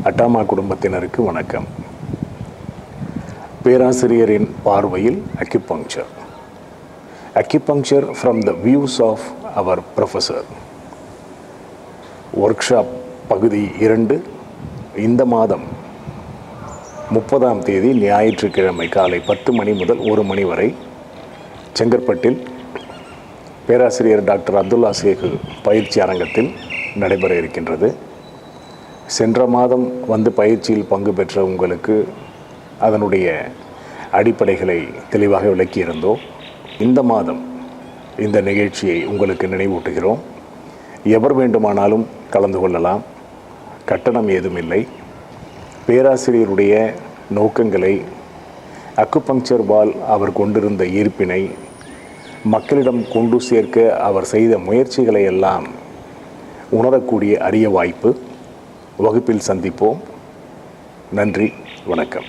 அட்டாமா குடும்பத்தினருக்கு வணக்கம். பேராசிரியரின் பார்வையில் acupuncture. Acupuncture from the views of our professor. Workshop பகுதி 2 இந்த மாதம் 30ஆம் தேதி ஞாயிற்றுக்கிழமை காலை 10 மணி முதல் 1 மணி வரை செங்கற்பட்டில் பேராசிரியர் டாக்டர் அப்துல்லா சேகு பயிற்சி அரங்கத்தில் நடைபெற இருக்கின்றது. சென்ற மாதம் வந்து பயிற்சியில் பங்கு பெற்ற உங்களுக்கு அதனுடைய அடிப்படைகளை தெளிவாக விளக்கியிருந்தோம். இந்த மாதம் இந்த நிகழ்ச்சியை உங்களுக்கு நினைவூட்டுகிறோம். எவர் வேண்டுமானாலும் கலந்து கொள்ளலாம். கட்டணம் ஏதும் இல்லை. பேராசிரியருடைய நோக்கங்களை, அக்குபங்க்சர் வால் அவர் கொண்டிருந்த ஈர்ப்பினை மக்களிடம் கொண்டு சேர்க்க அவர் செய்த முயற்சிகளை எல்லாம் உணரக்கூடிய அரிய வாய்ப்பு. வகுப்பில் சந்திப்போம். நன்றி, வணக்கம்.